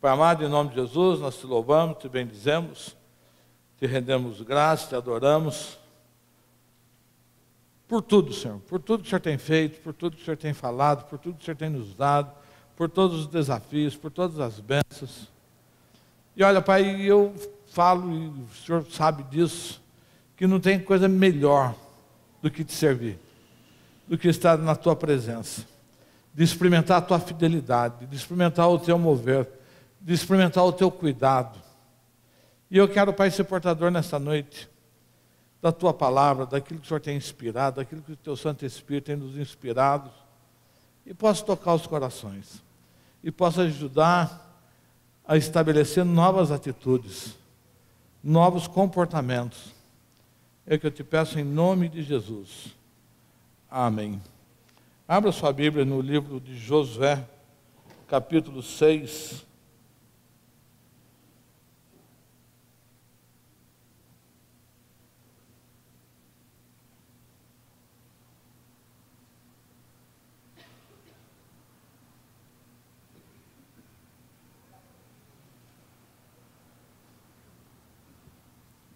Pai amado, em nome de Jesus, nós te louvamos, te bendizemos, te rendemos graça, te adoramos por tudo, Senhor, por tudo que o Senhor tem feito, por tudo que o Senhor tem falado, por tudo que o Senhor tem nos dado, por todos os desafios, por todas as bênçãos. E olha, Pai, eu falo, e o Senhor sabe disso, que não tem coisa melhor do que te servir, do que estar na tua presença, de experimentar a tua fidelidade, de experimentar o teu mover, de experimentar o teu cuidado. E eu quero, Pai, ser portador nesta noite da tua palavra, daquilo que o Senhor tem inspirado, daquilo que o teu Santo Espírito tem nos inspirado, e posso tocar os corações, e posso ajudar a estabelecer novas atitudes, novos comportamentos. É o que eu te peço em nome de Jesus. Amém. Abra sua Bíblia no livro de Josué, capítulo 6.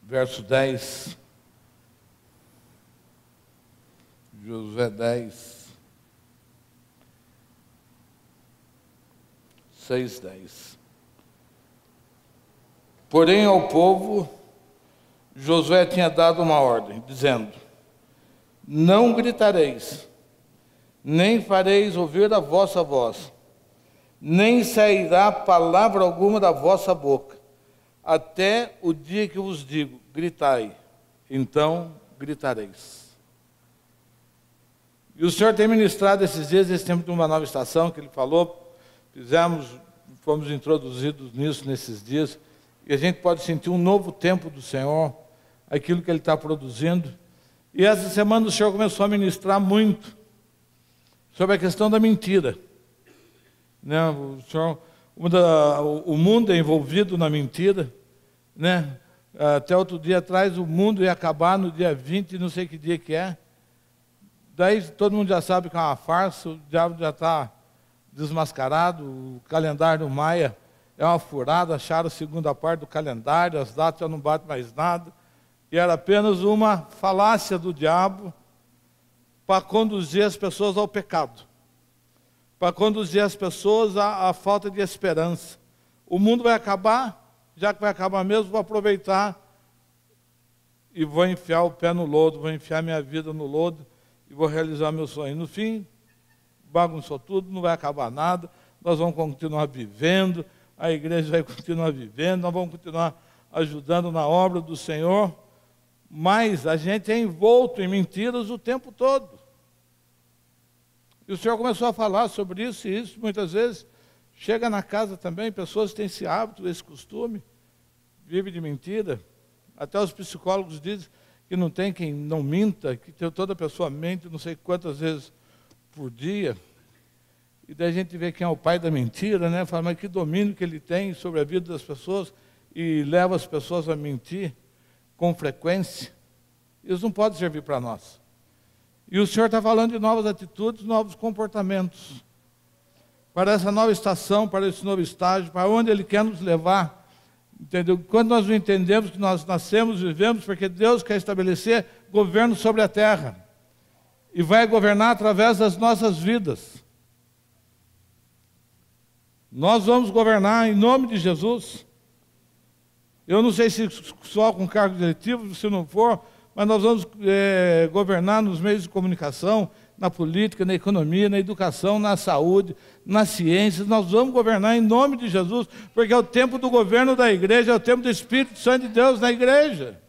Verso 10, Josué 10, 6, 10. Porém ao povo, Josué tinha dado uma ordem, dizendo: não gritareis, nem fareis ouvir a vossa voz, nem sairá palavra alguma da vossa boca, até o dia que vos digo, gritai, então gritareis. E o Senhor tem ministrado esses dias, esse tempo de uma nova estação, que Ele falou, fomos introduzidos nisso nesses dias, e a gente pode sentir um novo tempo do Senhor, aquilo que Ele está produzindo. E essa semana o Senhor começou a ministrar muito sobre a questão da mentira. Né? O mundo é envolvido na mentira, né? Até outro dia atrás o mundo ia acabar no dia 20, não sei que dia que é. Daí todo mundo já sabe que é uma farsa, o diabo já está desmascarado, o calendário maia é uma furada, acharam a segunda parte do calendário, as datas já não batem mais nada, e era apenas uma falácia do diabo para conduzir as pessoas ao pecado, para conduzir as pessoas à falta de esperança. O mundo vai acabar, já que vai acabar mesmo, vou aproveitar e vou enfiar o pé no lodo, vou enfiar minha vida no lodo e vou realizar meu sonho. No fim, bagunçou tudo, não vai acabar nada, nós vamos continuar vivendo, a igreja vai continuar vivendo, nós vamos continuar ajudando na obra do Senhor, mas a gente é envolto em mentiras o tempo todo. E o Senhor começou a falar sobre isso, e isso muitas vezes chega na casa também, pessoas têm esse hábito, esse costume, vivem de mentira. Até os psicólogos dizem que não tem quem não minta, que toda pessoa mente não sei quantas vezes por dia. E daí a gente vê quem é o pai da mentira, né? Fala, mas que domínio que ele tem sobre a vida das pessoas e leva as pessoas a mentir com frequência. Isso não pode servir para nós. E o Senhor está falando de novas atitudes, novos comportamentos, para essa nova estação, para esse novo estágio, para onde Ele quer nos levar. Entendeu? Quando nós não entendemos que nós nascemos, vivemos, porque Deus quer estabelecer governo sobre a terra, e vai governar através das nossas vidas. Nós vamos governar em nome de Jesus. Eu não sei se só com cargo diretivo, se não for, mas nós vamos governar nos meios de comunicação, na política, na economia, na educação, na saúde, nas ciências. Nós vamos governar em nome de Jesus, porque é o tempo do governo da igreja, é o tempo do Espírito Santo de Deus na igreja.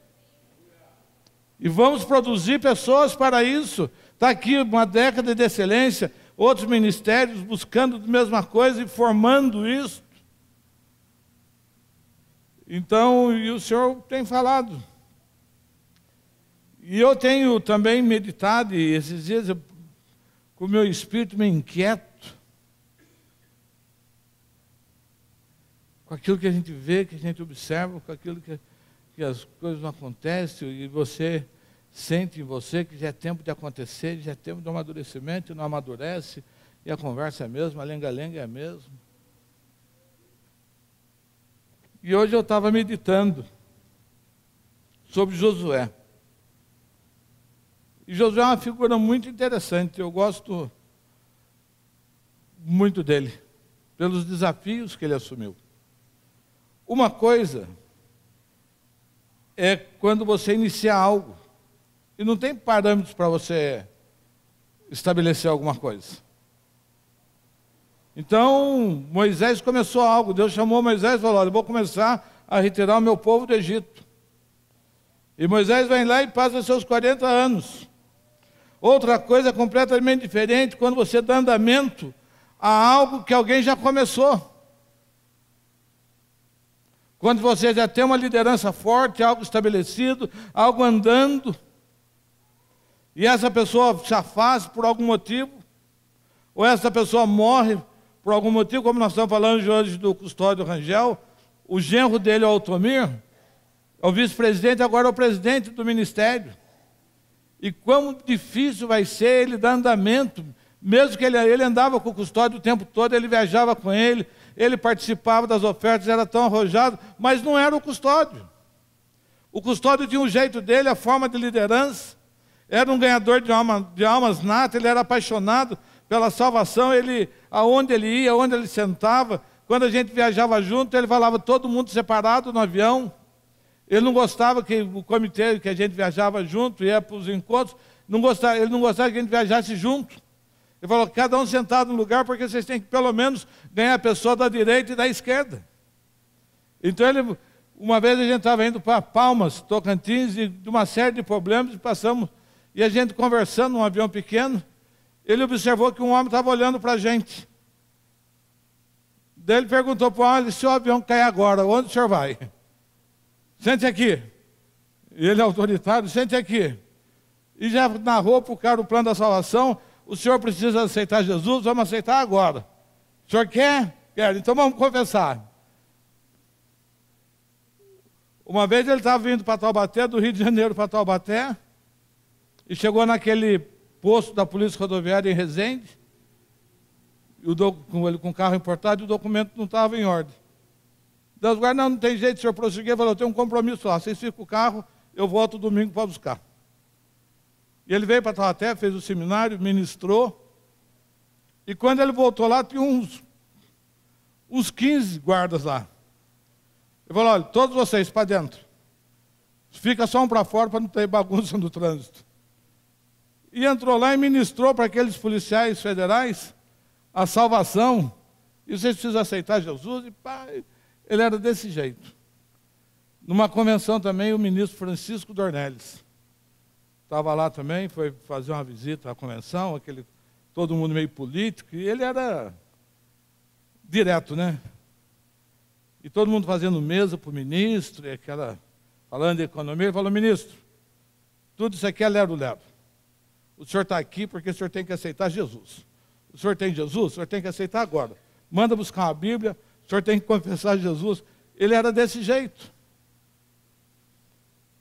E vamos produzir pessoas para isso. Está aqui uma década de excelência, outros ministérios buscando a mesma coisa e formando isso. Então, e o Senhor tem falado. E eu tenho também meditado, e esses dias com o meu espírito meio inquieto, com aquilo que a gente vê, que a gente observa, com aquilo que as coisas não acontecem, e você sente em você que já é tempo de acontecer, já é tempo de amadurecimento, e não amadurece, e a conversa é a mesma, a lenga-lenga é a mesma. E hoje eu estava meditando sobre Josué. E Josué é uma figura muito interessante, eu gosto muito dele, pelos desafios que ele assumiu. Uma coisa é quando você inicia algo, e não tem parâmetros para você estabelecer alguma coisa. Então, Moisés começou algo, Deus chamou Moisés e falou, olha, eu vou começar a retirar o meu povo do Egito. E Moisés vem lá e passa seus 40 anos. Outra coisa completamente diferente, quando você dá andamento a algo que alguém já começou. Quando você já tem uma liderança forte, algo estabelecido, algo andando, e essa pessoa se afasta por algum motivo, ou essa pessoa morre por algum motivo, como nós estamos falando hoje do Custódio Rangel, o genro dele, o Altomir, é o vice-presidente, agora é o presidente do ministério. E quão difícil vai ser ele dar andamento, mesmo que ele andava com o Custódio o tempo todo, ele viajava com ele participava das ofertas, era tão arrojado, mas não era o Custódio. O Custódio tinha um jeito dele, a forma de liderança, era um ganhador de almas natas, ele era apaixonado pela salvação, aonde ele ia, aonde ele sentava, quando a gente viajava junto, ele falava todo mundo separado no avião. Ele não gostava que o comitê que a gente viajava junto, ia para os encontros, ele não gostava que a gente viajasse junto. Ele falou, cada um sentado no lugar, porque vocês têm que pelo menos ganhar a pessoa da direita e da esquerda. Então, uma vez a gente estava indo para Palmas, Tocantins, e de uma série de problemas, e a gente conversando num avião pequeno, ele observou que um homem estava olhando para a gente. Daí ele perguntou para o homem, se o avião cair agora, onde o senhor vai? Sente aqui. E ele é autoritário, sente aqui. E já narrou para o cara o plano da salvação, o senhor precisa aceitar Jesus, vamos aceitar agora. O senhor quer? Quer, então vamos confessar. Uma vez ele estava vindo para Taubaté, do Rio de Janeiro para Taubaté, e chegou naquele posto da Polícia Rodoviária em Resende, com o carro importado, e o documento não estava em ordem. Deus guarda, não tem jeito, o senhor prosseguir, falou, eu tenho um compromisso lá, vocês ficam com o carro, eu volto domingo para buscar. E ele veio para Taubaté, fez o seminário, ministrou, e quando ele voltou lá, tinha uns 15 guardas lá. Ele falou, olha, todos vocês para dentro, fica só um para fora para não ter bagunça no trânsito. E entrou lá e ministrou para aqueles policiais federais a salvação, e vocês precisam aceitar Jesus, e pá, ele era desse jeito. Numa convenção também, o ministro Francisco Dornelles estava lá também, foi fazer uma visita à convenção, todo mundo meio político, e ele era direto, né? E todo mundo fazendo mesa para o ministro, e falando de economia, ele falou, ministro, tudo isso aqui é lero-lero. O senhor está aqui porque o senhor tem que aceitar Jesus. O senhor tem Jesus, o senhor tem que aceitar agora. Manda buscar uma Bíblia, o senhor tem que confessar Jesus. Ele era desse jeito.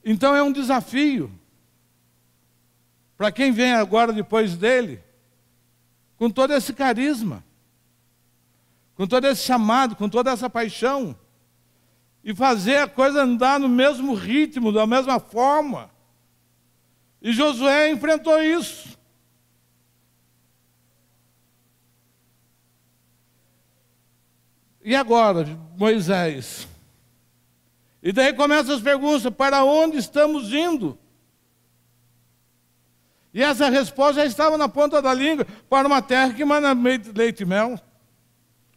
Então é um desafio para quem vem agora depois dele, com todo esse carisma, com todo esse chamado, com toda essa paixão, e fazer a coisa andar no mesmo ritmo, da mesma forma. E Josué enfrentou isso. E agora, Moisés? E daí começam as perguntas, para onde estamos indo? E essa resposta já estava na ponta da língua, para uma terra que mana leite e mel.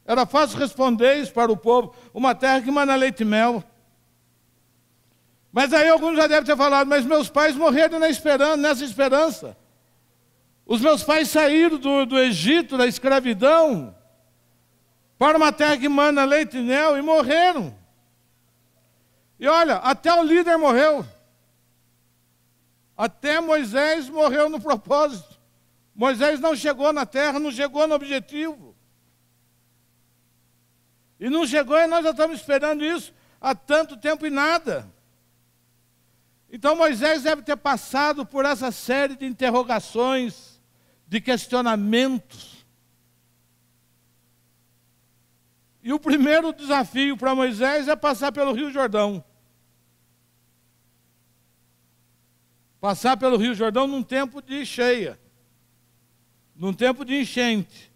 Era fácil responder isso para o povo, uma terra que mana leite e mel. Mas aí alguns já devem ter falado, mas meus pais morreram nessa esperança. Os meus pais saíram do Egito, da escravidão, para uma terra que mana leite e mel, e morreram. E olha, até o líder morreu. Até Moisés morreu no propósito. Moisés não chegou na terra, não chegou no objetivo. E não chegou, e nós já estamos esperando isso há tanto tempo e nada. Então Moisés deve ter passado por essa série de interrogações, de questionamentos. E o primeiro desafio para Moisés é passar pelo Rio Jordão. Passar pelo Rio Jordão num tempo de cheia, num tempo de enchente.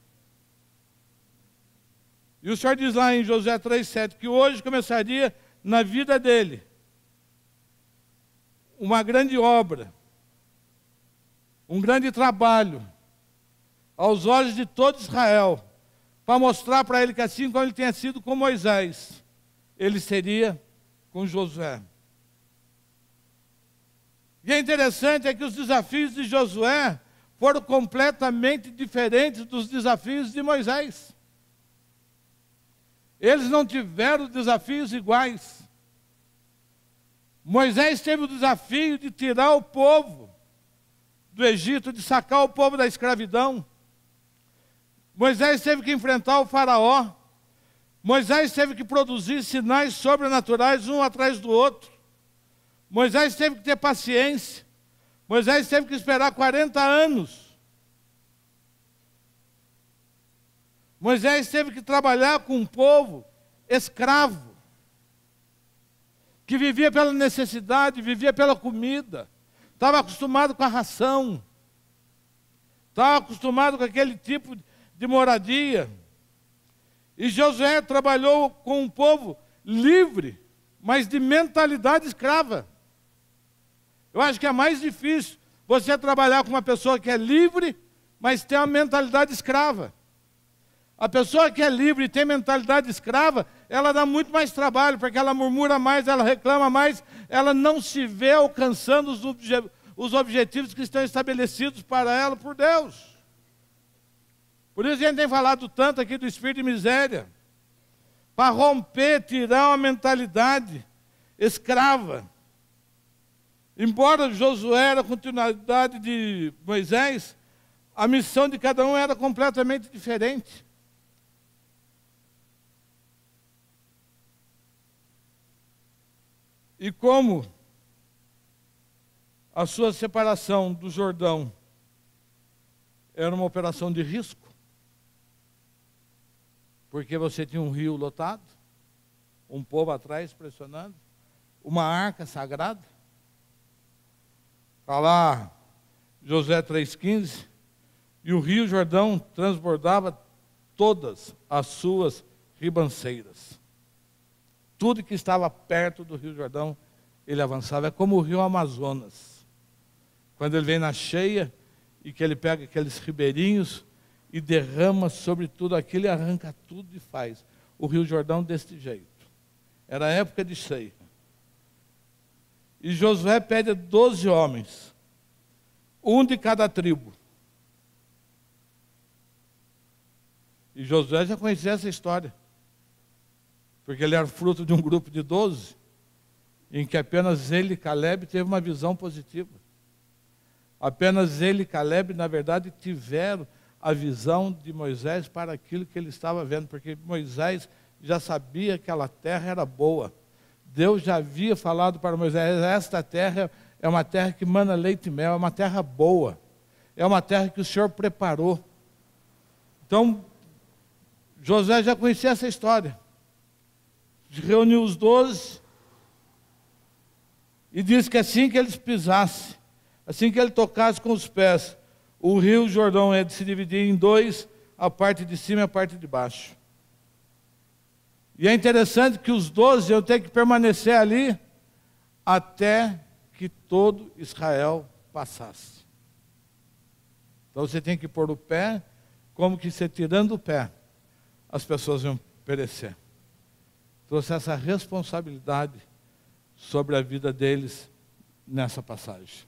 E o Senhor diz lá em Josué 3,7 que hoje começaria na vida dele uma grande obra, um grande trabalho aos olhos de todo Israel, para mostrar para ele que assim como ele tinha sido com Moisés, ele seria com Josué. E é interessante é que os desafios de Josué foram completamente diferentes dos desafios de Moisés. Eles não tiveram desafios iguais. Moisés teve o desafio de tirar o povo do Egito, de sacar o povo da escravidão. Moisés teve que enfrentar o faraó. Moisés teve que produzir sinais sobrenaturais um atrás do outro. Moisés teve que ter paciência. Moisés teve que esperar 40 anos. Moisés teve que trabalhar com um povo escravo, que vivia pela necessidade, vivia pela comida, estava acostumado com a ração, estava acostumado com aquele tipo de moradia. E Josué trabalhou com um povo livre, mas de mentalidade escrava. Eu acho que é mais difícil você trabalhar com uma pessoa que é livre, mas tem uma mentalidade escrava. A pessoa que é livre e tem mentalidade escrava, ela dá muito mais trabalho, porque ela murmura mais, ela reclama mais, ela não se vê alcançando os objetivos que estão estabelecidos para ela por Deus. Por isso a gente tem falado tanto aqui do espírito de miséria, para romper, tirar uma mentalidade escrava. Embora Josué era a continuidade de Moisés, a missão de cada um era completamente diferente. E como a sua separação do Jordão era uma operação de risco, porque você tinha um rio lotado, um povo atrás pressionando, uma arca sagrada. Está lá Josué 3,15, e o rio Jordão transbordava todas as suas ribanceiras. Tudo que estava perto do rio Jordão, ele avançava. É como o rio Amazonas. Quando ele vem na cheia, e que ele pega aqueles ribeirinhos e derrama sobre tudo aquilo, e arranca tudo e faz. O rio Jordão deste jeito. Era a época de cheia. E Josué pede a 12 homens, um de cada tribo. E Josué já conhecia essa história, porque ele era fruto de um grupo de 12, em que apenas ele e Caleb teve uma visão positiva. Apenas ele e Caleb, na verdade, tiveram a visão de Moisés para aquilo que ele estava vendo, porque Moisés já sabia que aquela terra era boa. Deus já havia falado para Moisés, esta terra é uma terra que mana leite e mel, é uma terra boa, é uma terra que o Senhor preparou. Então, Josué já conhecia essa história. Reuniu os 12 e disse que assim que eles pisassem, assim que ele tocasse com os pés, o rio Jordão ia se dividir em dois, a parte de cima e a parte de baixo. E é interessante que os 12 iam ter que permanecer ali até que todo Israel passasse. Então você tem que pôr o pé, como que você tirando o pé, as pessoas iam perecer. Trouxe essa responsabilidade sobre a vida deles nessa passagem.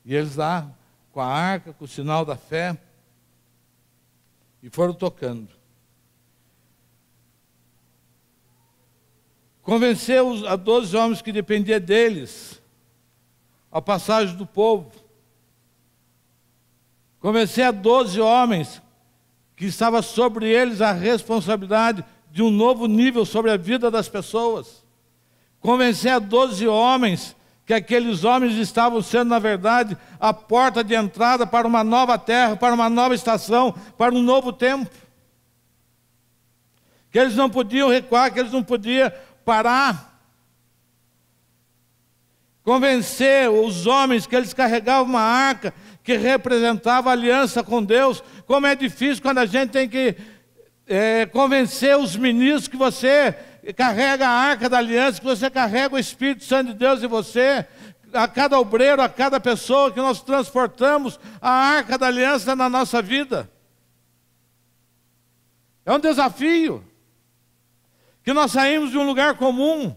E eles lá, com a arca, com o sinal da fé, e foram tocando. Convenceu a 12 homens que dependia deles a passagem do povo. Convencer a 12 homens que estava sobre eles a responsabilidade de um novo nível sobre a vida das pessoas. Convencer a 12 homens que aqueles homens estavam sendo, na verdade, a porta de entrada para uma nova terra, para uma nova estação, para um novo tempo. que eles não podiam recuar, que eles não podiam parar. Convencer os homens que eles carregavam uma arca que representava a aliança com Deus. Como é difícil quando a gente tem que convencer os ministros que você carrega a arca da aliança, que você carrega o Espírito Santo de Deus em você. A cada obreiro, a cada pessoa que nós transportamos a arca da aliança na nossa vida. É um desafio. Que nós saímos de um lugar comum,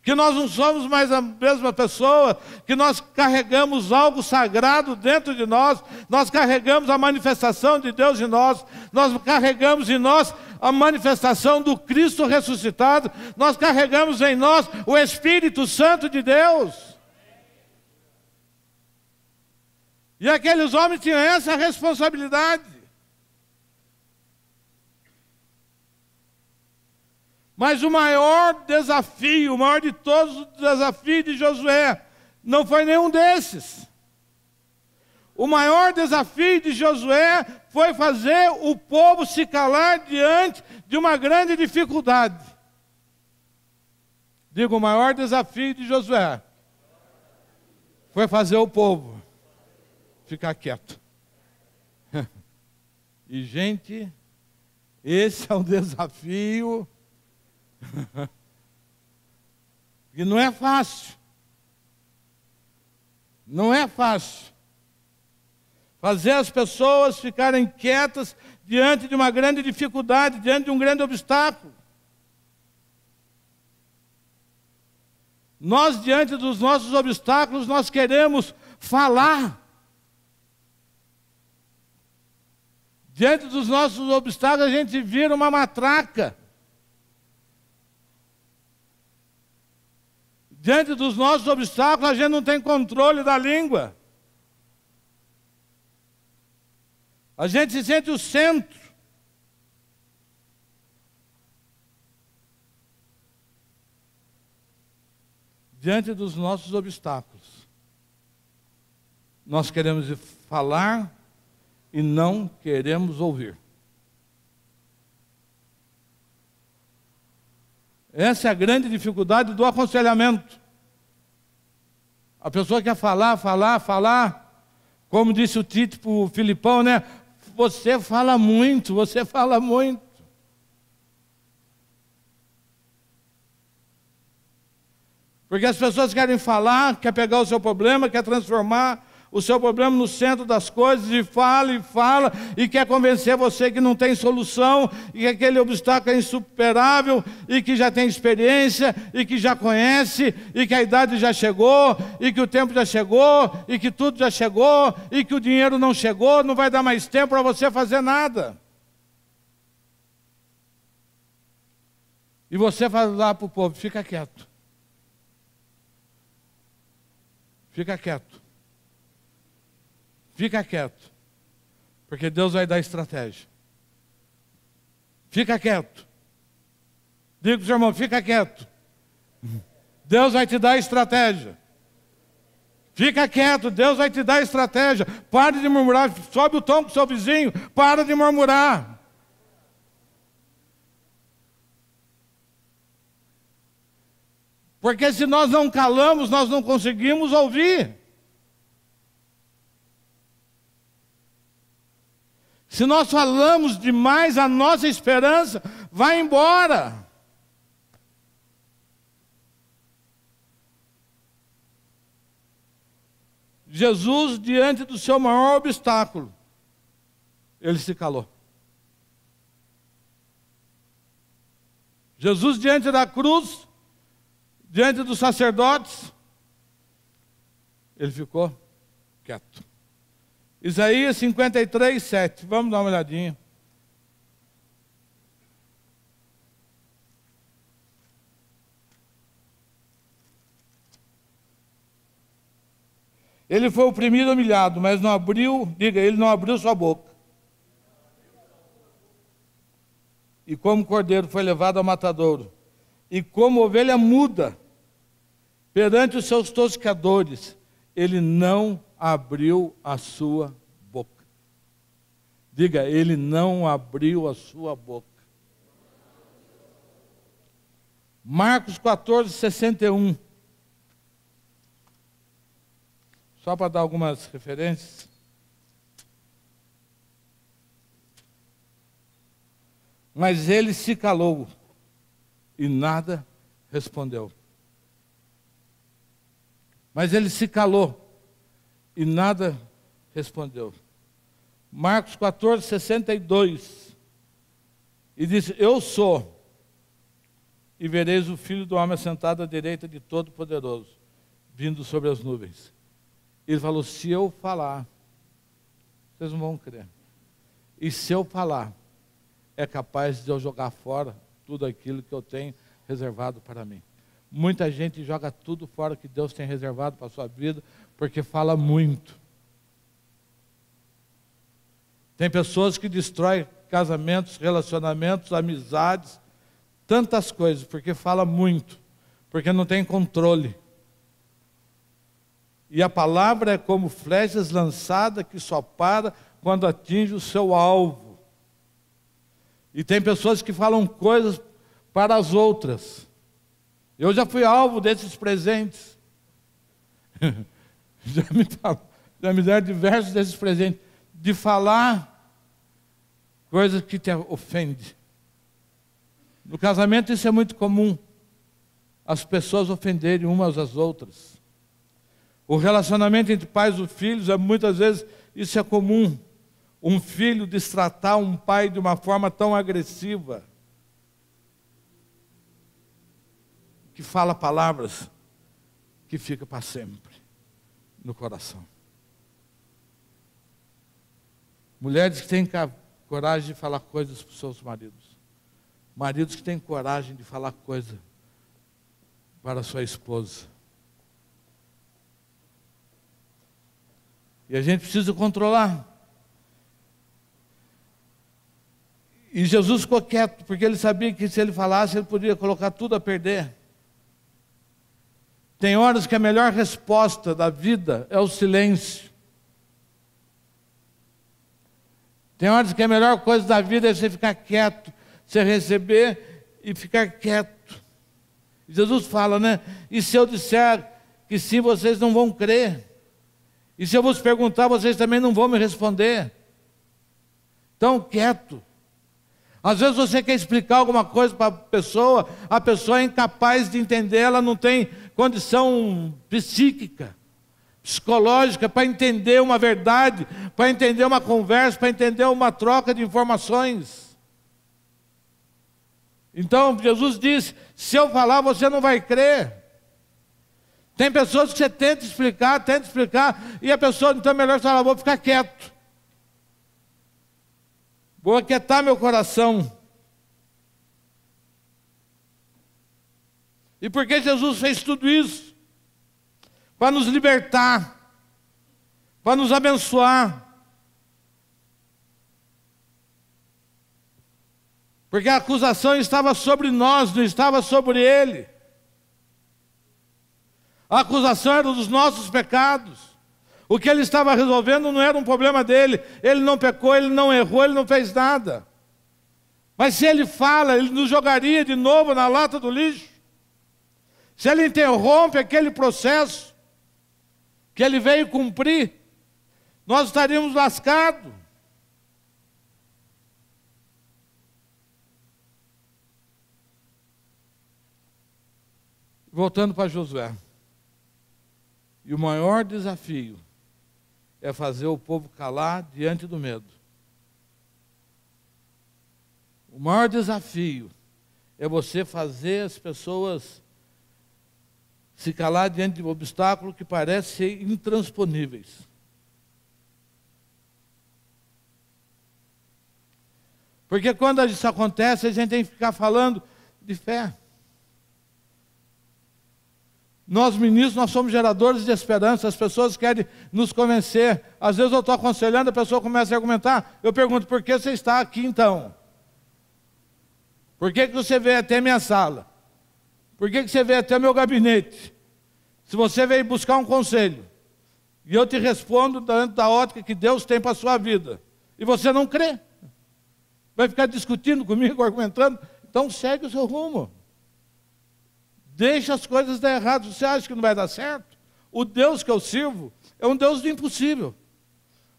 que nós não somos mais a mesma pessoa, que nós carregamos algo sagrado dentro de nós, nós carregamos a manifestação de Deus em nós carregamos em nós a manifestação do Cristo ressuscitado, nós carregamos em nós o Espírito Santo de Deus. E aqueles homens tinham essa responsabilidade. Mas o maior desafio, o maior de todos os desafios de Josué, não foi nenhum desses. O maior desafio de Josué foi fazer o povo se calar diante de uma grande dificuldade. Digo, o maior desafio de Josué foi fazer o povo ficar quieto. E, gente, esse é um desafio que não é fácil. Não é fácil. Fazer as pessoas ficarem quietas diante de uma grande dificuldade, diante de um grande obstáculo. Nós, diante dos nossos obstáculos, nós queremos falar. Diante dos nossos obstáculos, a gente vira uma matraca. Diante dos nossos obstáculos, a gente não tem controle da língua. A gente se sente o centro. Diante dos nossos obstáculos, nós queremos falar e não queremos ouvir. Essa é a grande dificuldade do aconselhamento. A pessoa quer falar. Como disse o Tito para o Filipão, né? Você fala muito. Porque as pessoas querem falar, quer pegar o seu problema, quer transformar o seu problema no centro das coisas, e fala, e quer convencer você que não tem solução, e que aquele obstáculo é insuperável, e que já tem experiência, e que já conhece, e que a idade já chegou, e que o tempo já chegou, e que tudo já chegou, e que o dinheiro não chegou, não vai dar mais tempo para você fazer nada. E você vai lá para o povo, fica quieto. Fica quieto. Fica quieto, porque Deus vai dar estratégia. Fica quieto. Diga para o seu irmão, fica quieto. Deus vai te dar estratégia. Fica quieto, Deus vai te dar estratégia. Pare de murmurar, sobe o tom com o seu vizinho, para de murmurar. Porque se nós não calamos, nós não conseguimos ouvir. Se nós falamos demais, a nossa esperança vai embora. Jesus, diante do seu maior obstáculo, ele se calou. Jesus, diante da cruz, diante dos sacerdotes, ele ficou quieto. Isaías 53, 7. Vamos dar uma olhadinha. Ele foi oprimido e humilhado, mas não abriu, ele não abriu sua boca. E como cordeiro foi levado ao matadouro, e como ovelha muda perante os seus tosqueadores, ele não abriu a sua boca. Diga, ele não abriu a sua boca. Marcos 14, 61. Só para dar algumas referências. Mas ele se calou e nada respondeu. Mas ele se calou e nada respondeu. Marcos 14, 62. E disse: eu sou, e vereis o Filho do Homem assentado à direita de Todo-Poderoso, vindo sobre as nuvens. Ele falou: se eu falar, vocês não vão crer. E se eu falar, é capaz de eu jogar fora tudo aquilo que eu tenho reservado para mim. Muita gente joga tudo fora que Deus tem reservado para a sua vida, porque fala muito. Tem pessoas que destroem casamentos, relacionamentos, amizades, tantas coisas, porque fala muito, porque não tem controle. E a palavra é como flechas lançadas que só para quando atinge o seu alvo. E tem pessoas que falam coisas para as outras. Eu já fui alvo desses presentes. já me deram diversos desses presentes. De falar coisas que te ofendem. No casamento isso é muito comum. As pessoas ofenderem umas às outras. O relacionamento entre pais e filhos, muitas vezes isso é comum. Um filho destratar um pai de uma forma tão agressiva, que fala palavras que ficam para sempre no coração. Mulheres que têm coragem de falar coisas para os seus maridos. Maridos que têm coragem de falar coisas para a sua esposa. E a gente precisa controlar. E Jesus ficou quieto, porque ele sabia que se ele falasse, ele podia colocar tudo a perder. Tem horas que a melhor resposta da vida é o silêncio. Tem horas que a melhor coisa da vida é você ficar quieto, você receber e ficar quieto. Jesus fala, né? E se eu disser que sim, vocês não vão crer. E se eu vos perguntar, vocês também não vão me responder. Então, quieto. Às vezes você quer explicar alguma coisa para a pessoa é incapaz de entender, ela não tem condição psíquica, psicológica para entender uma verdade, para entender uma conversa, para entender uma troca de informações. Então Jesus disse: se eu falar, você não vai crer. Tem pessoas que você tenta explicar, e a pessoa, então é melhor falar: vou ficar quieto. Vou aquietar meu coração. E por que Jesus fez tudo isso? Para nos libertar, para nos abençoar. Porque a acusação estava sobre nós, não estava sobre ele. A acusação era dos nossos pecados. O que ele estava resolvendo não era um problema dele. Ele não pecou, ele não errou, ele não fez nada. Mas se ele fala, ele nos jogaria de novo na lata do lixo. Se ele interrompe aquele processo que ele veio cumprir, nós estaríamos lascados. Voltando para Josué. E o maior desafio é fazer o povo calar diante do medo. O maior desafio é você fazer as pessoas se calar diante de um obstáculo que parece ser intransponíveis. Porque quando isso acontece, a gente tem que ficar falando de fé. Nós ministros, nós somos geradores de esperança, as pessoas querem nos convencer. Às vezes eu estou aconselhando, a pessoa começa a argumentar, eu pergunto: por que você está aqui então? Por que você veio até minha sala? Por que você veio até meu gabinete? Se você veio buscar um conselho, e eu te respondo dentro da ótica que Deus tem para a sua vida, e você não crê, vai ficar discutindo comigo, argumentando, então segue o seu rumo. Deixa as coisas dar errado. Você acha que não vai dar certo? O Deus que eu sirvo é um Deus do impossível.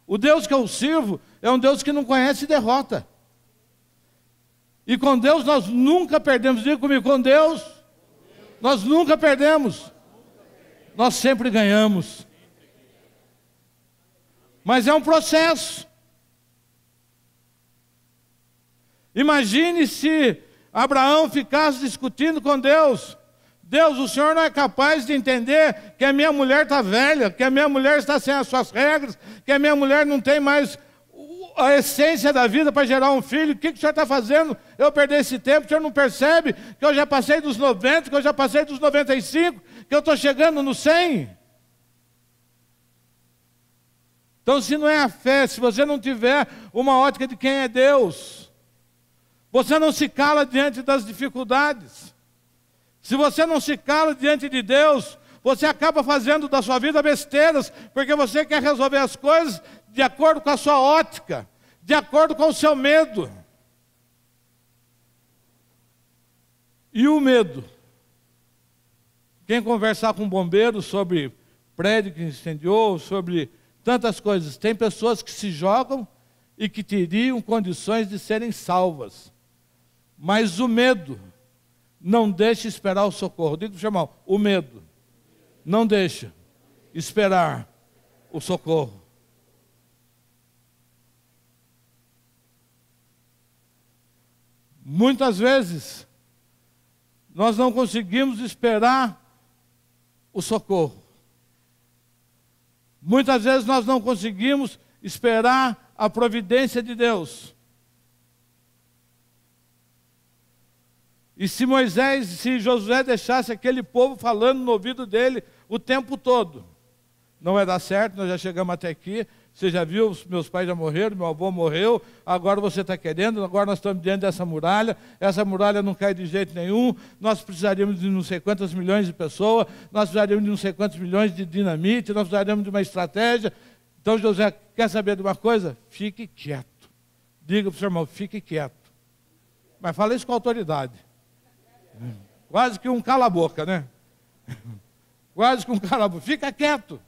O Deus que eu sirvo é um Deus que não conhece derrota. E com Deus nós nunca perdemos. Diga comigo, com Deus nós nunca perdemos. Nós sempre ganhamos. Mas é um processo. Imagine se Abraão ficasse discutindo com Deus. Deus, o Senhor não é capaz de entender que a minha mulher está velha, que a minha mulher está sem as suas regras, que a minha mulher não tem mais a essência da vida para gerar um filho. O que o Senhor está fazendo? Eu perder esse tempo, o Senhor não percebe que eu já passei dos 90, que eu já passei dos 95, que eu estou chegando no 100? Então, se não é a fé, se você não tiver uma ótica de quem é Deus, você não se cala diante das dificuldades. Se você não se cala diante de Deus, você acaba fazendo da sua vida besteiras, porque você quer resolver as coisas de acordo com a sua ótica, de acordo com o seu medo. E o medo? Quem conversar com um bombeiro sobre prédio que incendiou, sobre tantas coisas, tem pessoas que se jogam e que teriam condições de serem salvas. Mas o medo não deixa esperar o socorro. Diga para o irmão, o medo não deixa esperar o socorro. Muitas vezes, nós não conseguimos esperar o socorro. Muitas vezes nós não conseguimos esperar a providência de Deus. E se Moisés, se Josué deixasse aquele povo falando no ouvido dele o tempo todo, não vai dar certo, nós já chegamos até aqui, você já viu, os meus pais já morreram, meu avô morreu, agora você está querendo, agora nós estamos diante dessa muralha, essa muralha não cai de jeito nenhum, nós precisaríamos de não sei quantas milhões de pessoas, nós precisaríamos de não sei quantos milhões de dinamite, nós precisaríamos de uma estratégia. Então Josué, quer saber de uma coisa? Fique quieto. Diga para o seu irmão, fique quieto. Mas fala isso com autoridade. Quase que um cala-boca, né? Quase que um cala-boca. Fica quieto.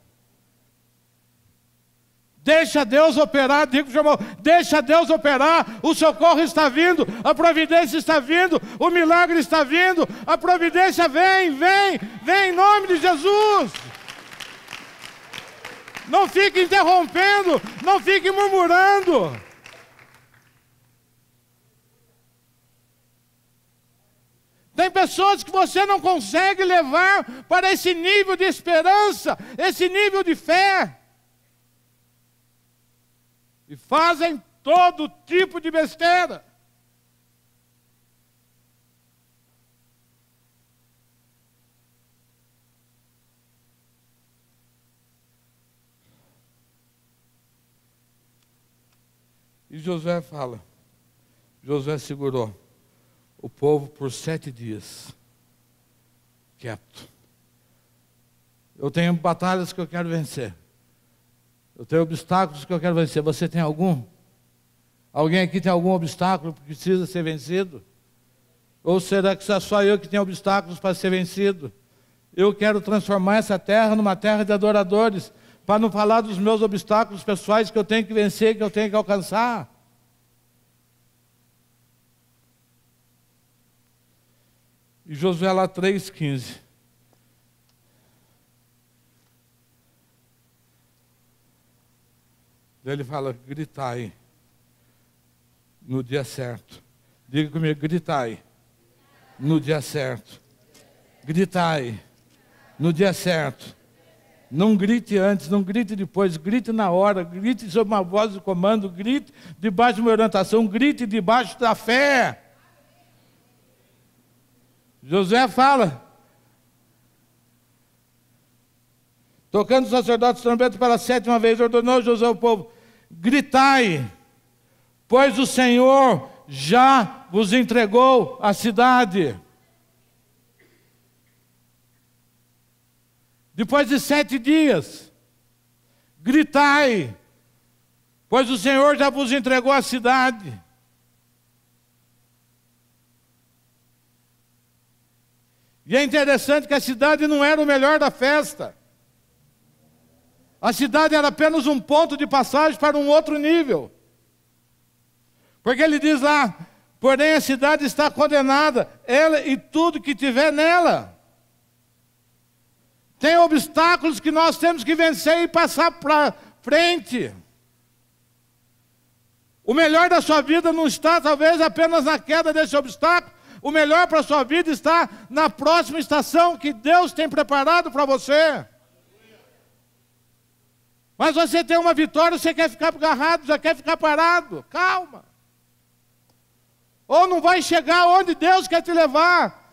Deixa Deus operar, diga para o seu irmão, deixa Deus operar, o socorro está vindo, a providência está vindo, o milagre está vindo, a providência vem em nome de Jesus. Não fique interrompendo, não fique murmurando. Tem pessoas que você não consegue levar para esse nível de esperança, esse nível de fé. E fazem todo tipo de besteira. E Josué fala, Josué segurou o povo por 7 dias, quieto. Eu tenho batalhas que eu quero vencer. Eu tenho obstáculos que eu quero vencer. Você tem algum? Alguém aqui tem algum obstáculo que precisa ser vencido? Ou será que só eu que tenho obstáculos para ser vencido? Eu quero transformar essa terra numa terra de adoradores, para não falar dos meus obstáculos pessoais que eu tenho que vencer, que eu tenho que alcançar. E Josué lá 3,15. Ele fala, gritai no dia certo. Diga comigo, gritai no dia certo. Gritai no dia certo. Não grite antes, não grite depois, grite na hora, grite sob uma voz de comando, grite debaixo de uma orientação, grite debaixo da fé. Josué fala, tocando os sacerdotes trombeta pela 7ª vez, ordenou Josué ao povo, gritai, pois o Senhor já vos entregou a cidade. Depois de 7 dias, gritai, pois o Senhor já vos entregou a cidade. E é interessante que a cidade não era o melhor da festa. A cidade era apenas um ponto de passagem para um outro nível. Porque ele diz lá, porém a cidade está condenada, ela e tudo que tiver nela. Tem obstáculos que nós temos que vencer e passar para frente. O melhor da sua vida não está talvez apenas na queda desse obstáculo. O melhor para a sua vida está na próxima estação que Deus tem preparado para você. Mas você tem uma vitória, você quer ficar agarrado, já quer ficar parado. Calma. Ou não vai chegar onde Deus quer te levar.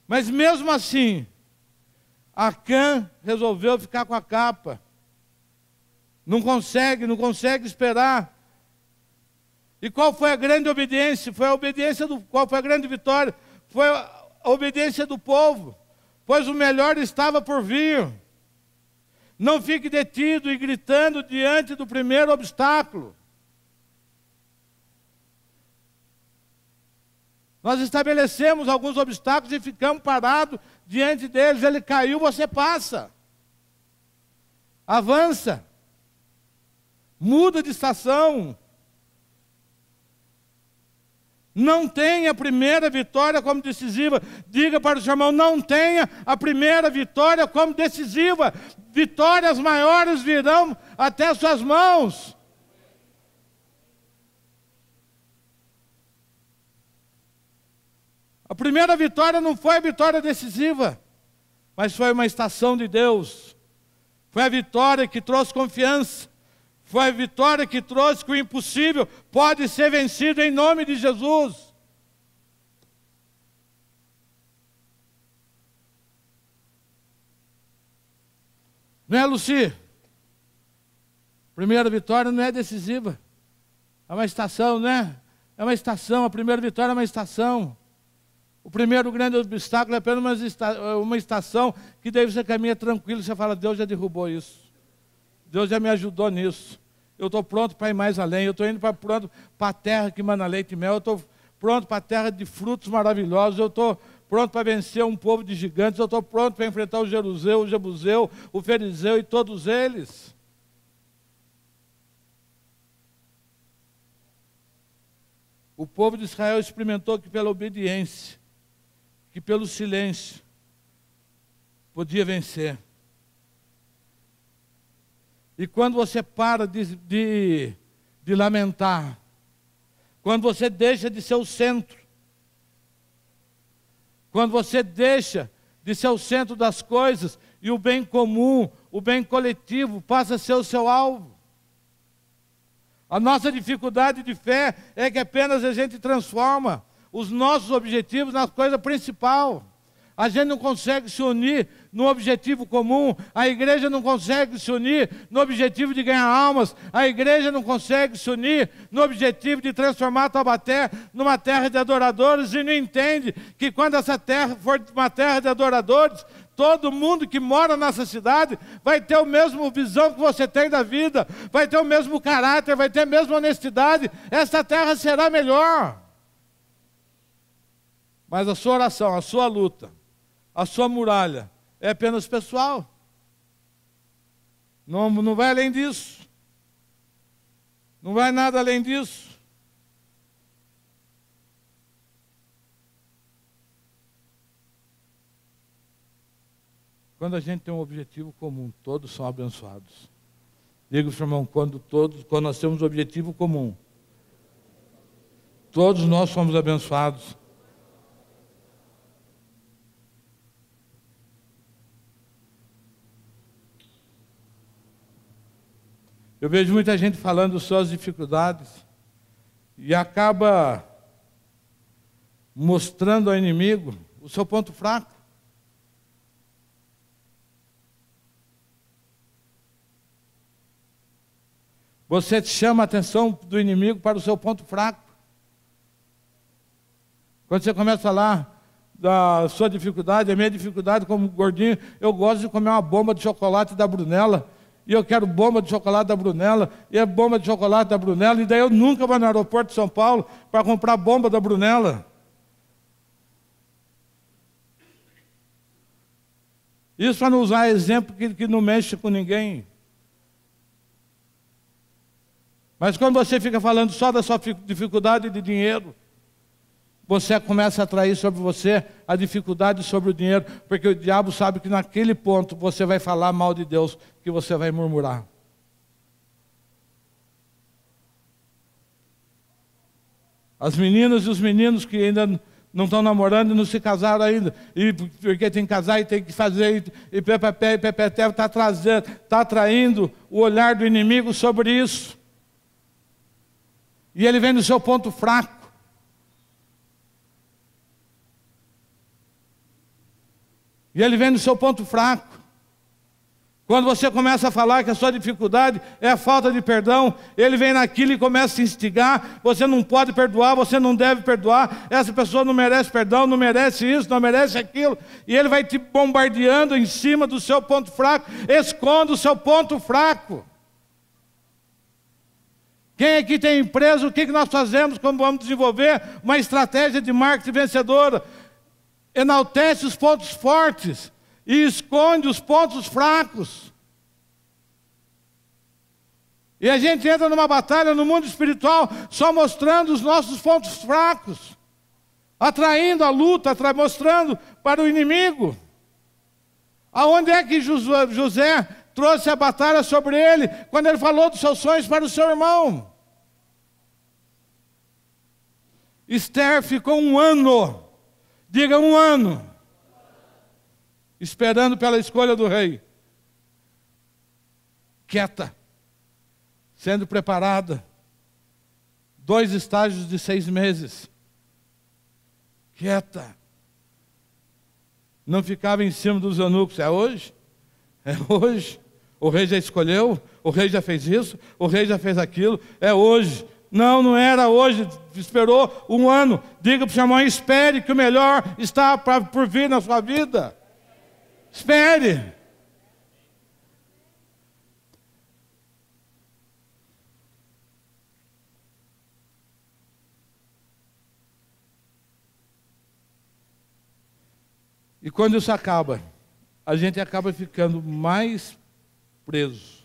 Mas mesmo assim, Acã resolveu ficar com a capa. Não consegue esperar. E qual foi a grande obediência? Qual foi a grande vitória? Foi a obediência do povo. Pois o melhor estava por vir. Não fique detido e gritando diante do primeiro obstáculo. Nós estabelecemos alguns obstáculos e ficamos parados diante deles. Ele caiu, você passa. Avança. Muda de estação. Não tenha a primeira vitória como decisiva. Diga para o seu irmão, não tenha a primeira vitória como decisiva. Vitórias maiores virão até suas mãos. A primeira vitória não foi a vitória decisiva, mas foi uma estação de Deus. Foi a vitória que trouxe confiança. Foi a vitória que trouxe que o impossível pode ser vencido em nome de Jesus. Não é, Luci? Primeira vitória não é decisiva. É uma estação, né? É uma estação, a primeira vitória é uma estação. O primeiro grande obstáculo é apenas uma estação que daí você caminha tranquilo, você fala, Deus já derrubou isso. Deus já me ajudou nisso. Eu estou pronto para ir mais além. Eu estou indo pronto para a terra que mana leite e mel. Eu estou pronto para a terra de frutos maravilhosos. Eu estou pronto para vencer um povo de gigantes. Eu estou pronto para enfrentar o Jeruseu, o Jebuseu, o Ferizeu e todos eles. O povo de Israel experimentou que pela obediência, que pelo silêncio, podia vencer. E quando você para de lamentar, quando você deixa de ser o centro, quando você deixa de ser o centro das coisas, e o bem comum, o bem coletivo passa a ser o seu alvo. A nossa dificuldade de fé é que apenas a gente transforma os nossos objetivos na coisa principal. A gente não consegue se unir no objetivo comum. A igreja não consegue se unir no objetivo de ganhar almas. A igreja não consegue se unir no objetivo de transformar Taubaté numa terra de adoradores. E não entende que quando essa terra for uma terra de adoradores, todo mundo que mora nessa cidade vai ter a mesma visão que você tem da vida. Vai ter o mesmo caráter, vai ter a mesma honestidade. Essa terra será melhor. Mas a sua oração, a sua luta, a sua muralha é apenas pessoal. Não vai além disso. Não vai nada além disso. Quando a gente tem um objetivo comum, todos são abençoados. Diga, seu irmão, quando nós temos um objetivo comum, todos nós somos abençoados. Eu vejo muita gente falando suas dificuldades e acaba mostrando ao inimigo o seu ponto fraco. Você chama a atenção do inimigo para o seu ponto fraco. Quando você começa a falar da sua dificuldade, a minha dificuldade como gordinho, eu gosto de comer uma bomba de chocolate da Brunella. E eu quero bomba de chocolate da Brunella, e é bomba de chocolate da Brunella, e daí eu nunca vou no aeroporto de São Paulo para comprar bomba da Brunella. Isso para não usar exemplo que não mexe com ninguém. Mas quando você fica falando só da sua dificuldade de dinheiro, você começa a atrair sobre você a dificuldade sobre o dinheiro, porque o diabo sabe que naquele ponto você vai falar mal de Deus, que você vai murmurar. As meninas e os meninos que ainda não estão namorando e não se casaram ainda, e porque tem que casar e tem que fazer, e PPT está atraindo o olhar do inimigo sobre isso. E ele vem no seu ponto fraco. E ele vem no seu ponto fraco. Quando você começa a falar que a sua dificuldade é a falta de perdão, ele vem naquilo e começa a se instigar. Você não pode perdoar, você não deve perdoar. Essa pessoa não merece perdão, não merece isso, não merece aquilo. E ele vai te bombardeando em cima do seu ponto fraco. Esconda o seu ponto fraco. Quem aqui tem empresa, o que nós fazemos? Como vamos desenvolver uma estratégia de marketing vencedora? Enaltece os pontos fortes e esconde os pontos fracos. E a gente entra numa batalha no mundo espiritual só mostrando os nossos pontos fracos, atraindo a luta, mostrando para o inimigo. Aonde é que José trouxe a batalha sobre ele, quando ele falou dos seus sonhos para o seu irmão? Esther ficou 1 ano, diga 1 ano, esperando pela escolha do rei, quieta, sendo preparada, 2 estágios de 6 meses, quieta, não ficava em cima dos eunucos. É hoje? É hoje. O rei já escolheu, o rei já fez isso, o rei já fez aquilo, é hoje. Não, não era hoje, esperou 1 ano. Diga para o seu irmão, espere que o melhor está por vir na sua vida. Espere. E quando isso acaba, a gente acaba ficando mais preso.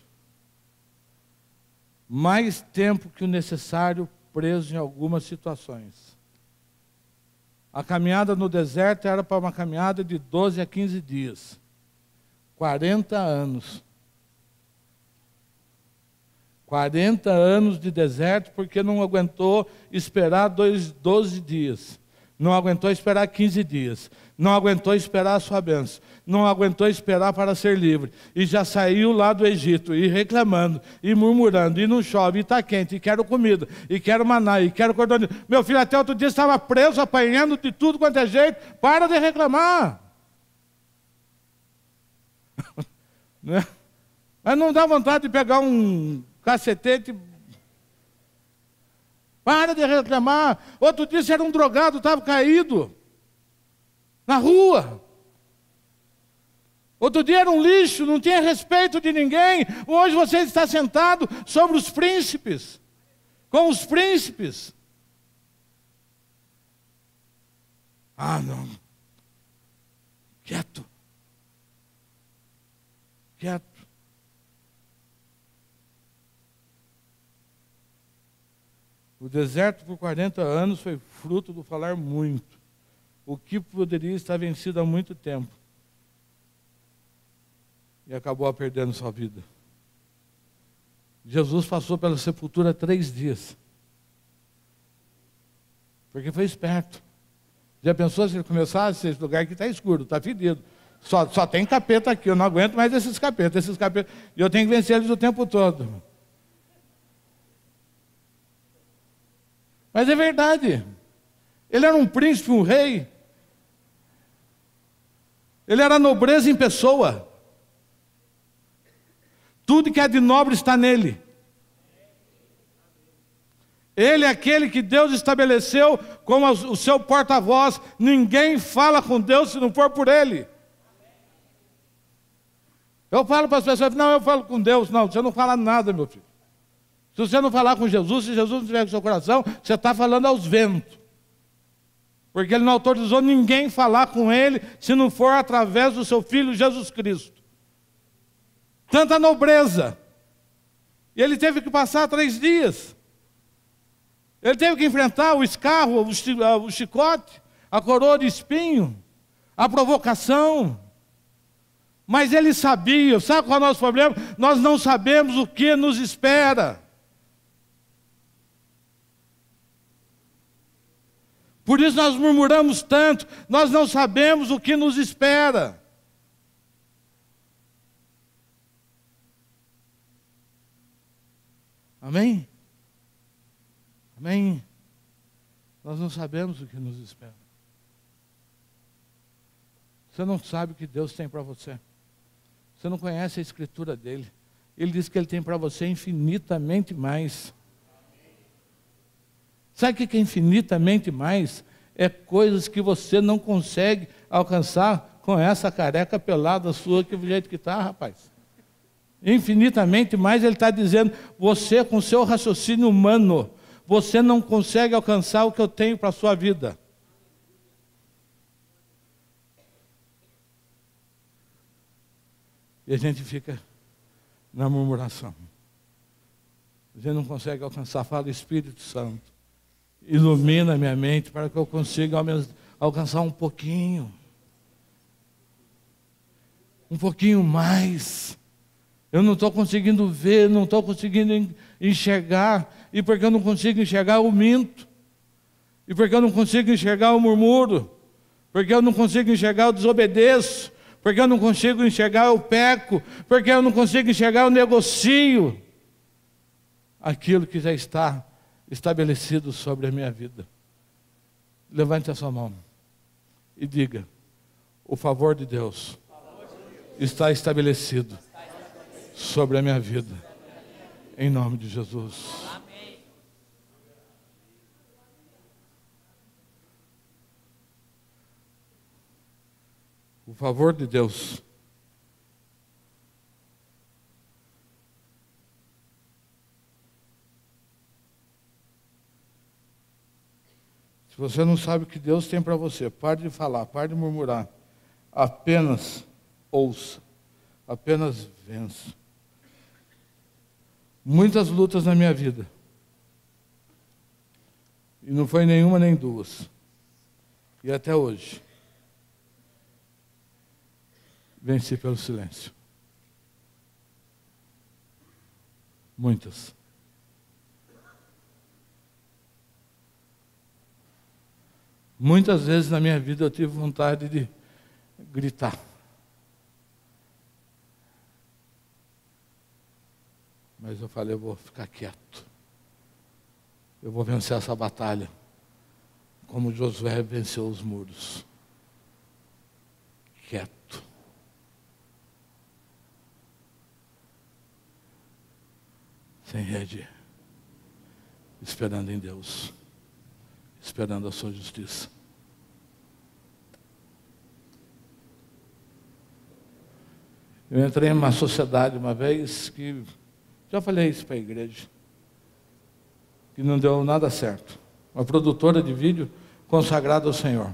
Mais tempo que o necessário preso em algumas situações. A caminhada no deserto era para uma caminhada de 12 a 15 dias. 40 anos. 40 anos de deserto porque não aguentou esperar 12 dias. Não aguentou esperar 15 dias. Não aguentou esperar a sua bênção. Não aguentou esperar para ser livre. E já saiu lá do Egito, e reclamando, e murmurando, e não chove, e está quente, e quero comida, e quero maná, e quero cordão. Meu filho até outro dia estava preso, apanhando de tudo quanto é jeito. Para de reclamar. Né? Mas não dá vontade de pegar um cacetete. Para de reclamar. Outro dia você era um drogado, estava caído na rua. Outro dia era um lixo, não tinha respeito de ninguém. Hoje você está sentado sobre os príncipes, com os príncipes. Ah, não. Quieto. Quieto. O deserto por 40 anos foi fruto do falar muito. O que poderia estar vencido há muito tempo. E acabou perdendo sua vida. Jesus passou pela sepultura 3 dias. Porque foi esperto. Já pensou se ele começasse, esse lugar aqui está escuro, está fedido. Só tem capeta aqui, eu não aguento mais esses capetas. E eu tenho que vencer eles o tempo todo. Mas é verdade. Ele era um príncipe, um rei. Ele era nobreza em pessoa. Tudo que é de nobre está nele. Ele é aquele que Deus estabeleceu como o seu porta-voz. Ninguém fala com Deus se não for por ele. Eu falo para as pessoas, não, eu falo com Deus. Não, você não fala nada, meu filho. Se você não falar com Jesus, se Jesus não estiver com o seu coração, você está falando aos ventos. Porque ele não autorizou ninguém falar com ele, se não for através do seu Filho Jesus Cristo. Tanta nobreza. E ele teve que passar 3 dias. Ele teve que enfrentar o escarro, o chicote, a coroa de espinho, a provocação. Mas ele sabia, sabe qual é o nosso problema? Nós não sabemos o que nos espera. Por isso nós murmuramos tanto, nós não sabemos o que nos espera. Amém? Amém? Nós não sabemos o que nos espera. Você não sabe o que Deus tem para você. Você não conhece a escritura dele. Ele diz que ele tem para você infinitamente mais. Sabe o que é infinitamente mais? É coisas que você não consegue alcançar com essa careca pelada sua, que do jeito que está, rapaz. Infinitamente mais, ele está dizendo, você com seu raciocínio humano, você não consegue alcançar o que eu tenho para a sua vida. E a gente fica na murmuração. A gente não consegue alcançar. Fala, Espírito Santo, ilumina minha mente para que eu consiga alcançar um pouquinho mais. Eu não estou conseguindo ver, não estou conseguindo enxergar. E porque eu não consigo enxergar, eu minto. E porque eu não consigo enxergar, eu murmuro. Porque eu não consigo enxergar, eu desobedeço. Porque eu não consigo enxergar, eu peco. Porque eu não consigo enxergar, eu negocio aquilo que já está estabelecido sobre a minha vida. Levante a sua mão e diga: o favor de Deus está estabelecido sobre a minha vida, em nome de Jesus. O favor de Deus se você não sabe o que Deus tem para você, pare de falar, pare de murmurar, apenas ouça, apenas vença. Muitas lutas na minha vida, e não foi nenhuma nem duas, e até hoje venci pelo silêncio. Muitas. Muitas vezes na minha vida eu tive vontade de gritar. Mas eu falei, eu vou ficar quieto. Eu vou vencer essa batalha, como Josué venceu os muros. Quieto. Sem rede, esperando em Deus, esperando a sua justiça. Eu entrei em uma sociedade uma vez que, já falei isso para a igreja, que não deu nada certo. Uma produtora de vídeo consagrada ao Senhor.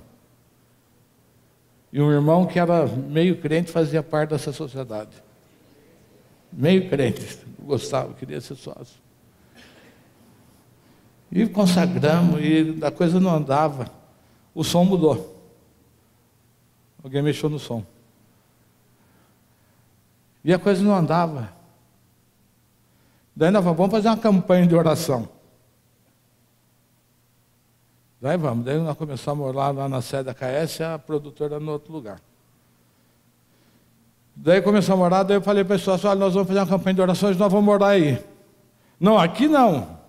E um irmão que era meio crente fazia parte dessa sociedade. Meio crente, gostava, queria ser sócio. E consagramos, e a coisa não andava. O som mudou. Alguém mexeu no som. E a coisa não andava. Daí nós vamos fazer uma campanha de oração. Daí nós começamos lá na sede da KS, a produtora no outro lugar. Daí começamos a orar, daí eu falei para o pessoal, olha, nós vamos fazer uma campanha de orações, nós vamos orar aí. Não, aqui não.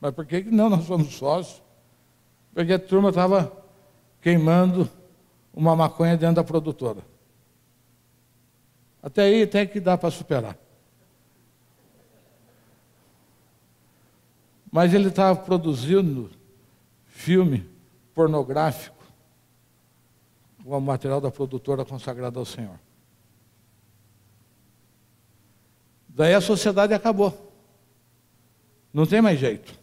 Mas por que não? Nós somos sócios. Porque a turma estava queimando uma maconha dentro da produtora. Até aí até que dá para superar. Mas ele estava produzindo filme pornográfico com o material da produtora consagrada ao Senhor. Daí a sociedade acabou. Não tem mais jeito.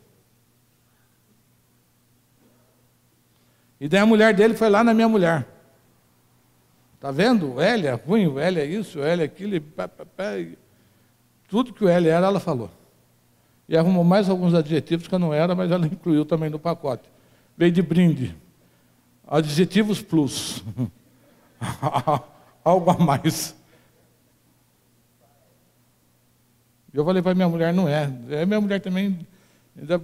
E daí a mulher dele foi lá na minha mulher. Está vendo? O L é ruim, o L é isso, o L é aquilo. Tudo que o L era, ela falou. E arrumou mais alguns adjetivos que eu não era, mas ela incluiu também no pacote. Veio de brinde. Adjetivos plus. Algo a mais. Eu falei para minha mulher, não é. Aí minha mulher também ainda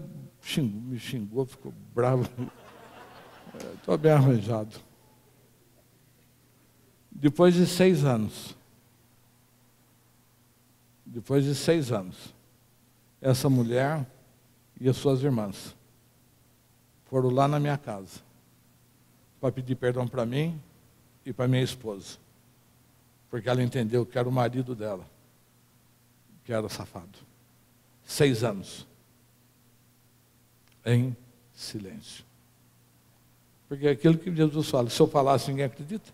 me xingou, ficou brava. Estou bem arranjado. Depois de 6 anos, essa mulher e as suas irmãs foram lá na minha casa para pedir perdão para mim e para minha esposa, porque ela entendeu que era o marido dela, que era safado. 6 anos. Em silêncio. Porque é aquilo que Jesus fala, se eu falasse, ninguém acredita.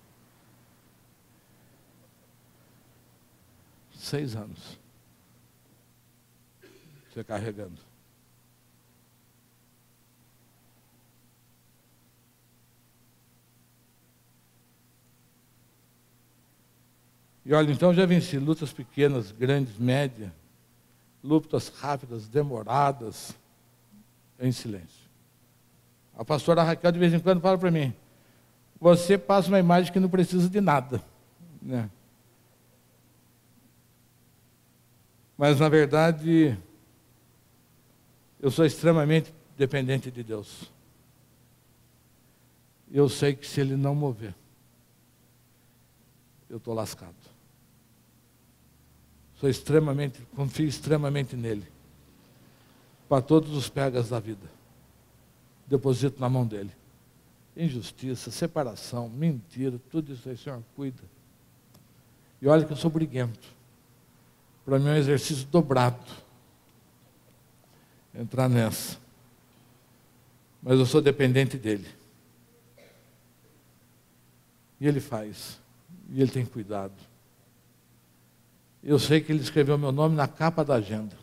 6 anos. Você carregando. E olha, então já venci lutas pequenas, grandes, médias, lutas rápidas, demoradas, em silêncio. A pastora Raquel de vez em quando fala para mim, você passa uma imagem que não precisa de nada, né? Mas na verdade, eu sou extremamente dependente de Deus. Eu sei que se Ele não mover, eu estou lascado. Confio extremamente nele. Para todos os pegas da vida. Deposito na mão dele. Injustiça, separação, mentira, tudo isso aí, Senhor, cuida. E olha que eu sou briguento. Para mim é um exercício dobrado. Entrar nessa. Mas eu sou dependente dele. E ele faz. E ele tem cuidado. Eu sei que ele escreveu meu nome na capa da agenda.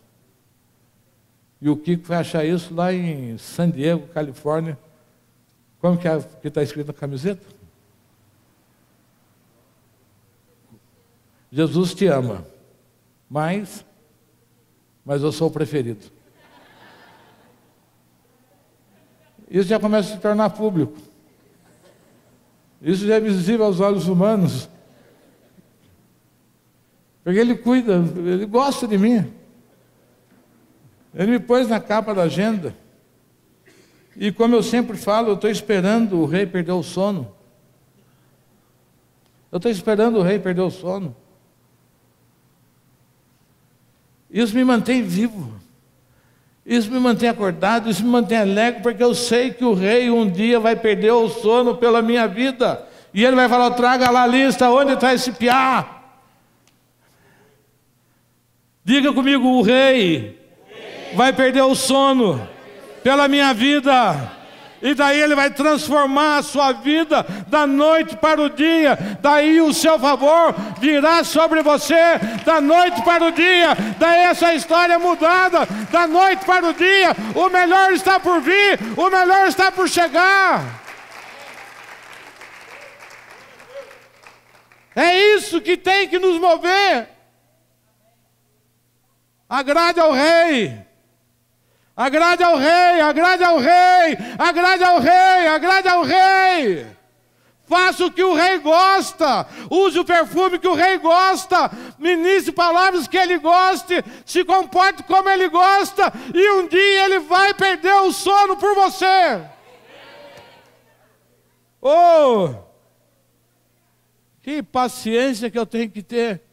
E o Kiko foi achar isso lá em San Diego, Califórnia. Como que está escrito na camiseta? Jesus te ama, mas eu sou o preferido. Isso já começa a se tornar público. Isso já é visível aos olhos humanos. Porque ele cuida, ele gosta de mim. Ele me pôs na capa da agenda. E como eu sempre falo, eu estou esperando o rei perder o sono. Eu estou esperando o rei perder o sono. Isso me mantém vivo. Isso me mantém acordado, isso me mantém alegre, porque eu sei que o rei um dia vai perder o sono pela minha vida. E ele vai falar, traga lá a lista, onde está esse piá? Diga comigo, o rei vai perder o sono pela minha vida. E daí ele vai transformar a sua vida da noite para o dia. Daí o seu favor virá sobre você da noite para o dia. Daí essa história é mudada da noite para o dia. O melhor está por vir, o melhor está por chegar. É isso que tem que nos mover. Agrade ao rei. Agrade ao rei, agrade ao rei, agrade ao rei, agrade ao rei. Faça o que o rei gosta, use o perfume que o rei gosta, ministre palavras que ele goste, se comporte como ele gosta, e um dia ele vai perder o sono por você. Oh, que paciência que eu tenho que ter.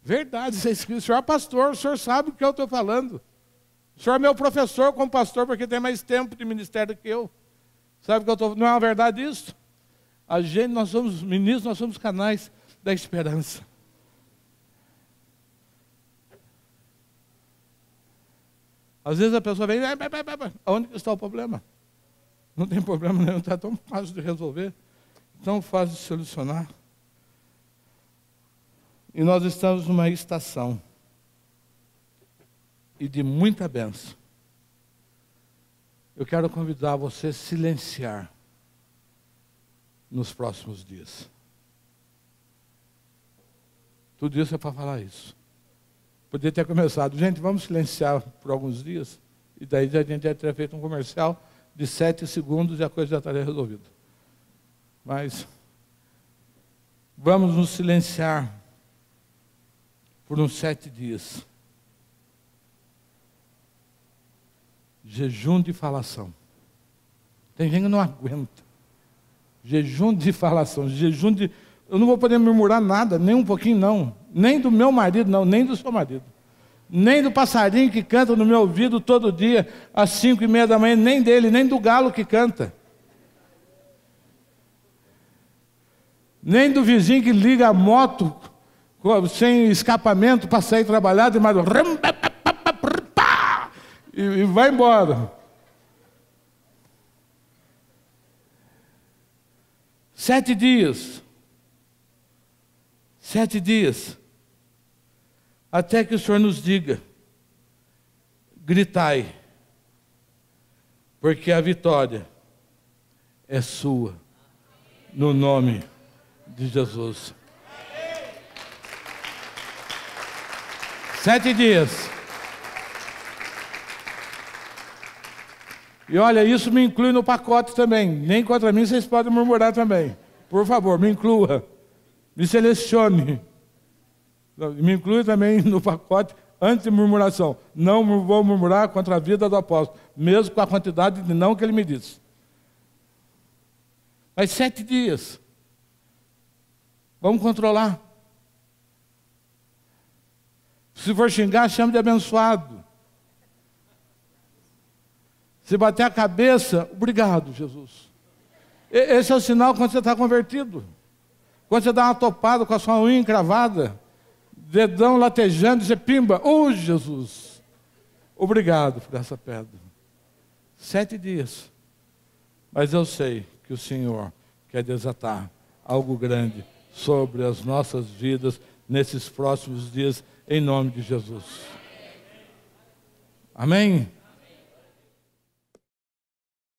Verdade, o senhor é pastor, o senhor sabe o que eu estou falando. O senhor é meu professor como pastor, porque tem mais tempo de ministério que eu. Sabe que eu estou... Não é uma verdade isso? Nós somos ministros, nós somos canais da esperança. Às vezes a pessoa vem, onde está o problema? Não tem problema nenhum, está tão fácil de resolver, tão fácil de solucionar. E nós estamos numa estação e de muita bênção. Eu quero convidar você a silenciar nos próximos dias. Tudo isso é para falar isso. Podia ter começado, gente, vamos silenciar por alguns dias, e daí a gente já teria feito um comercial de 7 segundos e a coisa já estaria resolvida. Mas vamos nos silenciar por uns 7 dias. Jejum de falação. Tem gente que não aguenta. Jejum de falação, jejum de... Eu não vou poder murmurar nada, nem um pouquinho não. Nem do meu marido não, nem do seu marido. Nem do passarinho que canta no meu ouvido todo dia, às 5:30 da manhã, nem dele, nem do galo que canta. Nem do vizinho que liga a moto sem escapamento para sair trabalhar, e vai embora. 7 dias. 7 dias. Até que o Senhor nos diga: gritai, porque a vitória é sua, no nome de Jesus. 7 dias. E olha, isso me inclui no pacote também. Nem contra mim vocês podem murmurar também. Por favor, me inclua. Me selecione. Me inclui também no pacote anti-murmuração. Não vou murmurar contra a vida do apóstolo, mesmo com a quantidade de não que ele me disse. Mas 7 dias. Vamos controlar. Se for xingar, chame de abençoado. Se bater a cabeça, obrigado, Jesus. Esse é o sinal quando você está convertido. Quando você dá uma topada com a sua unha encravada, dedão latejando, você pimba, Jesus, obrigado por essa pedra. 7 dias. Mas eu sei que o Senhor quer desatar algo grande sobre as nossas vidas nesses próximos dias, em nome de Jesus. Amém?